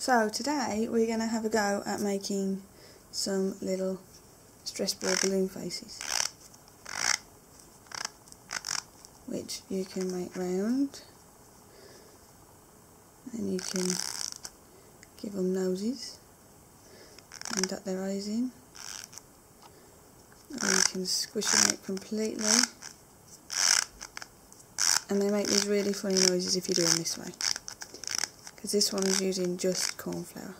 So today we're going to have a go at making some little stress ball balloon faces, which you can make round, and you can give them noses and dot their eyes in, or you can squish them out completely, and they make these really funny noises if you do them this way, because this one is using just corn flour.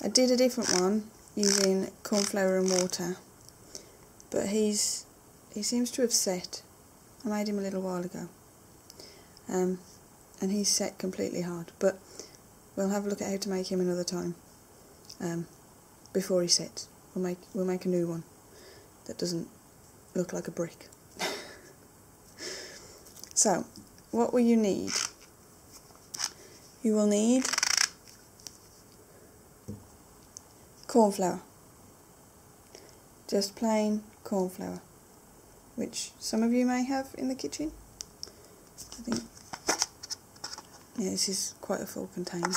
I did a different one using corn flour and water, but he seems to have set. I made him a little while ago, and he's set completely hard, but we'll have a look at how to make him another time. Before he sets, we'll make a new one that doesn't look like a brick. So, what will you need? You will need corn flour, just plain corn flour, which some of you may have in the kitchen. I think, yeah, this is quite a full container,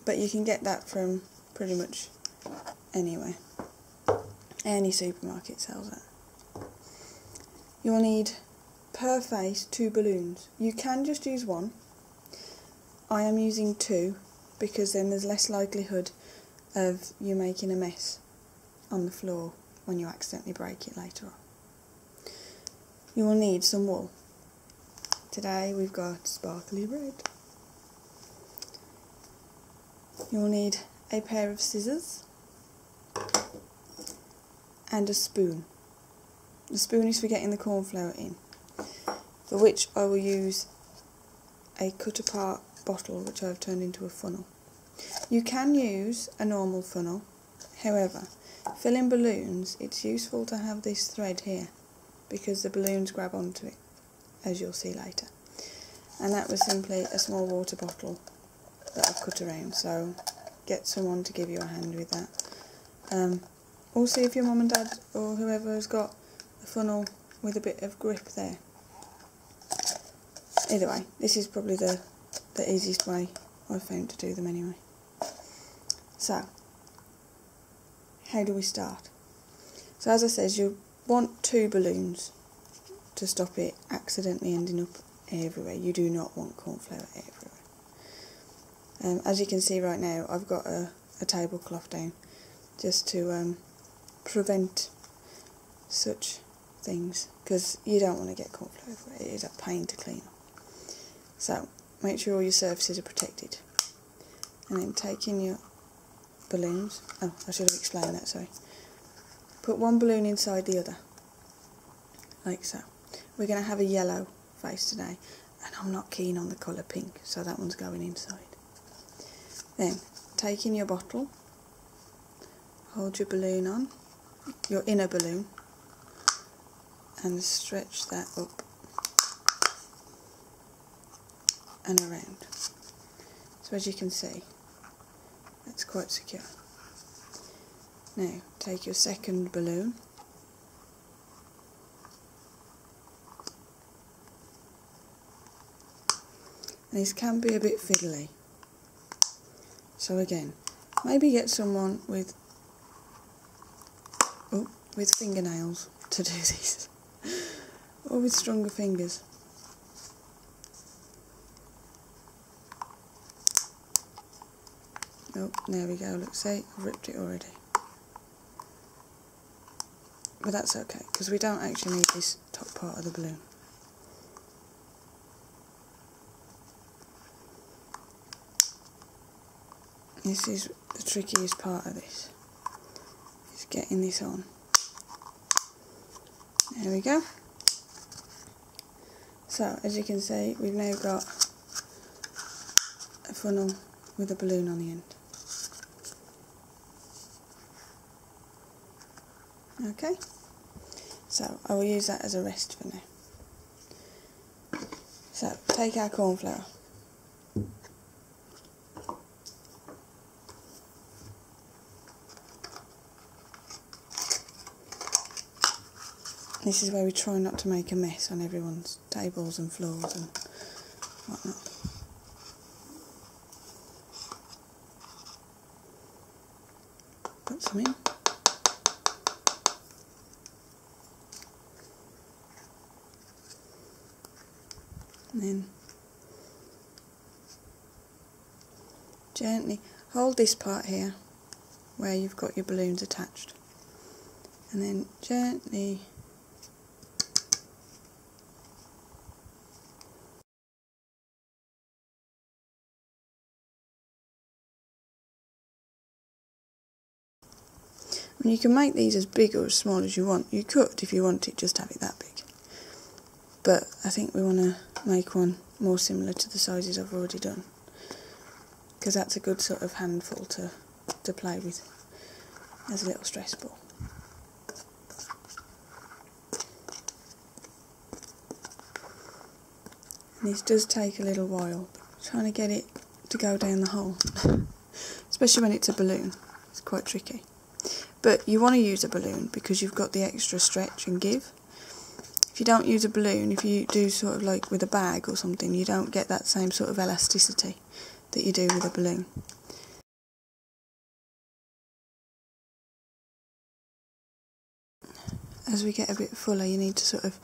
but you can get that from pretty much anywhere. Any supermarket sells that. You will need per face 2 balloons. You can just use one. I am using 2 because then there's less likelihood of you making a mess on the floor when you accidentally break it later on. You will need some wool. Today we've got sparkly red. You will need a pair of scissors and a spoon. The spoon is for getting the corn flour in, for which I will use a cut apart bottle which I've turned into a funnel. You can use a normal funnel, however, filling balloons, it's useful to have this thread here because the balloons grab onto it, as you'll see later. And that was simply a small water bottle that I've cut around, so get someone to give you a hand with that. Also, if your mum and dad or whoever has got a funnel with a bit of grip there. Either way, this is probably the easiest way I've found to do them anyway. So, how do we start? So as I said, you want 2 balloons to stop it accidentally ending up everywhere. You do not want corn flour everywhere. As you can see right now, I've got a tablecloth down just to prevent such things, because you don't want to get corn flour everywhere. It is a pain to clean up. So make sure all your surfaces are protected, and then taking your balloons, oh, I should have explained that, sorry. Put one balloon inside the other, like so. We're going to have a yellow face today, and I'm not keen on the colour pink, so that one's going inside. Then, taking your bottle, hold your balloon on, your inner balloon, and stretch that up and around. So as you can see, that's quite secure. Now, take your second balloon, and this can be a bit fiddly. So again, maybe get someone with fingernails to do this, or with stronger fingers. Oh, there we go, look, see, I've ripped it already. But that's okay, because we don't actually need this top part of the balloon. This is the trickiest part of this, is getting this on. There we go. So, as you can see, we've now got a funnel with a balloon on the end. Okay, so I will use that as a rest for now. So, take our corn flour. This is where we try not to make a mess on everyone's tables and floors and whatnot. Put some in. And then gently hold this part here where you've got your balloons attached, and then gently and you can make these as big or as small as you want. You could, if you wanted, just have it that big. But I think we want to make one more similar to the sizes I've already done, because that's a good sort of handful to play with as a little stress ball. And this does take a little while, trying to get it to go down the hole, especially when it's a balloon. It's quite tricky. But you want to use a balloon because you've got the extra stretch and give. If you don't use a balloon, if you do sort of like with a bag or something, you don't get that same sort of elasticity that you do with a balloon. As we get a bit fuller, you need to sort of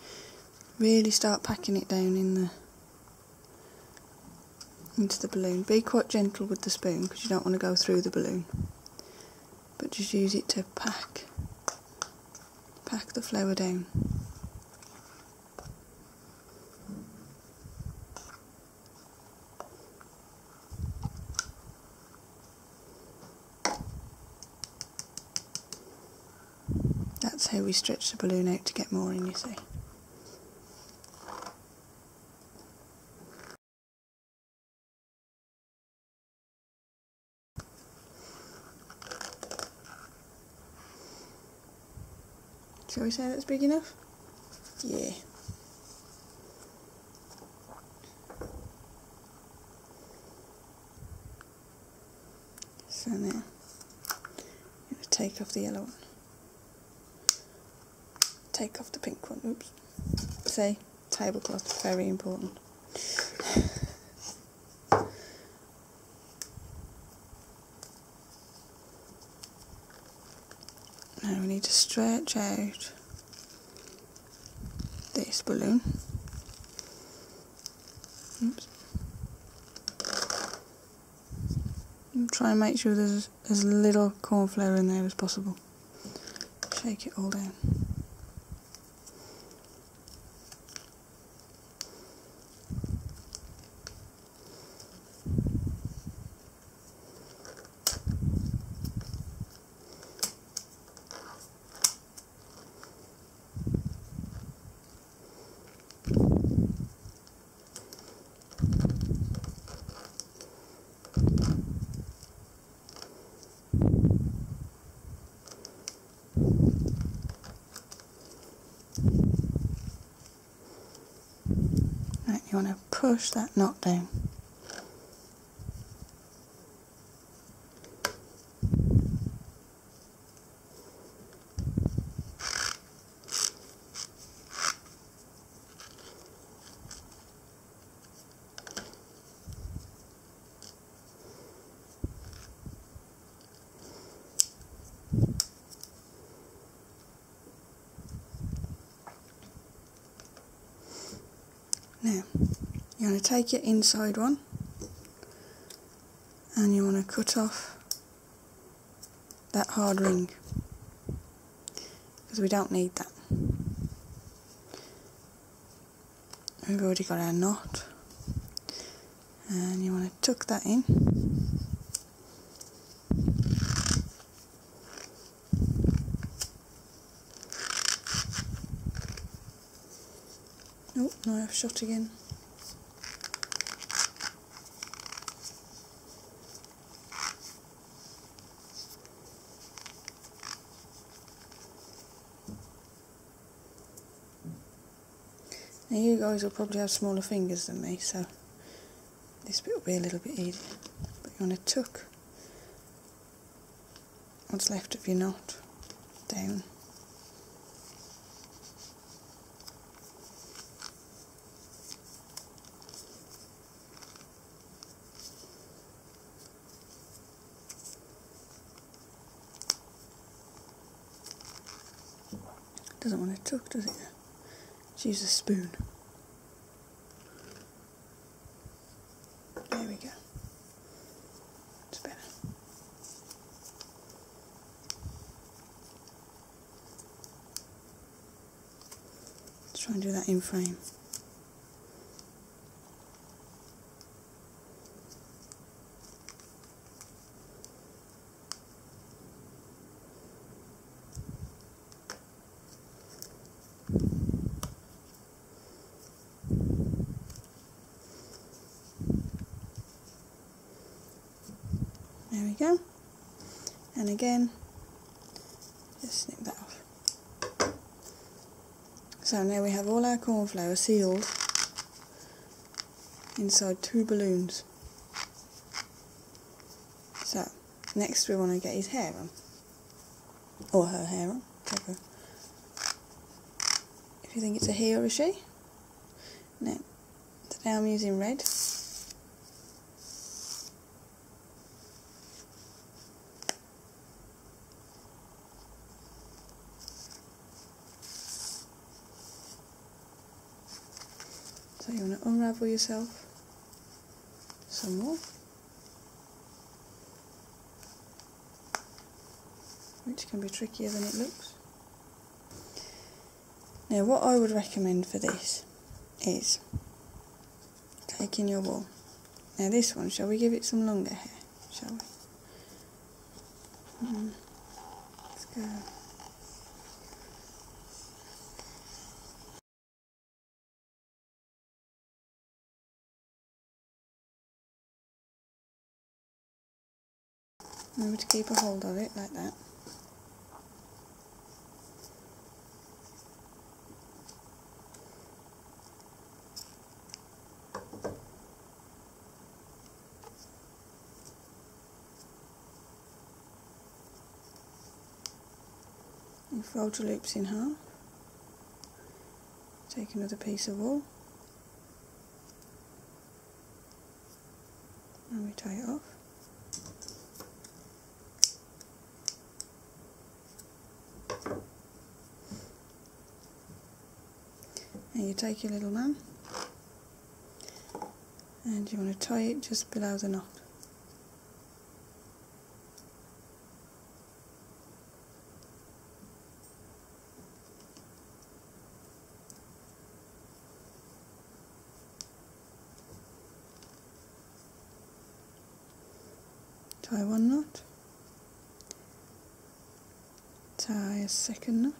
really start packing it down into the balloon. Be quite gentle with the spoon because you don't want to go through the balloon, but just use it to pack the flour down. That's how we stretch the balloon out to get more in, you see. Shall we say that's big enough? Yeah. So now, I'm going to take off the yellow one. Take off the pink one, oops. See, tablecloth, very important. Now we need to stretch out this balloon. Oops. And try and make sure there's as little corn flour in there as possible. Shake it all down. Right, you want to push that knot down. Now, you want to take your inside one and you want to cut off that hard ring because we don't need that. We've already got our knot, and you want to tuck that in. Oh, no, I've shot again. Now you guys will probably have smaller fingers than me, so this bit will be a little bit easier. But you want to tuck what's left of your knot down. Doesn't want to tuck, does it? Let's use a spoon. There we go. It's better. Let's try and do that in frame. There we go. And again, just snip that off. So now we have all our cornflour sealed inside 2 balloons. So next we want to get his hair on, or her hair on, whichever. If you think it's a he or a she. Now, today I'm using red. So you want to unravel yourself some more, which can be trickier than it looks. Now what I would recommend for this is taking your wool. Now this one, shall we give it some longer hair? Shall we? Let's go. Remember to keep a hold of it like that. And fold your loops in half. Take another piece of wool and we tie it off. And you take your little man and you want to tie it just below the knot. Tie 1 knot, tie a 2nd knot,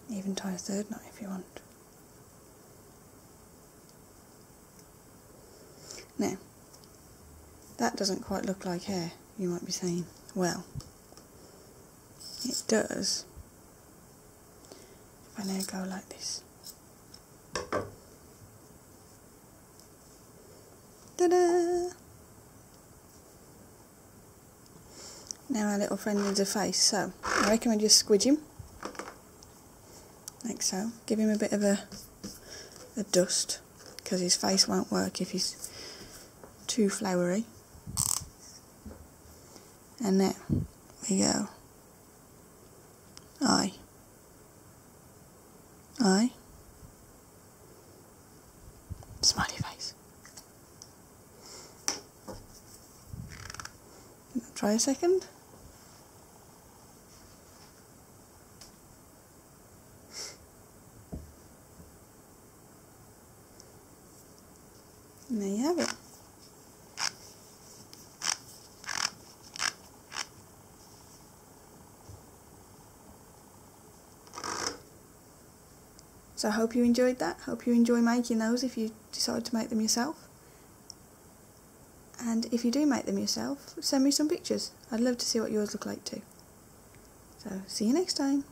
even tie a 3rd knot if you want. Now, that doesn't quite look like hair, you might be saying. Well, it does if I now go like this. Ta-da! Now our little friend needs a face, so I recommend you squidge him, like so. Give him a bit of a dust, because his face won't work if he's too flowery. And now we go. Eye. Eye. Smiley face. Try a second. And there you have it. So I hope you enjoyed that. Hope you enjoy making those if you decide to make them yourself. And if you do make them yourself, send me some pictures. I'd love to see what yours look like too. So see you next time.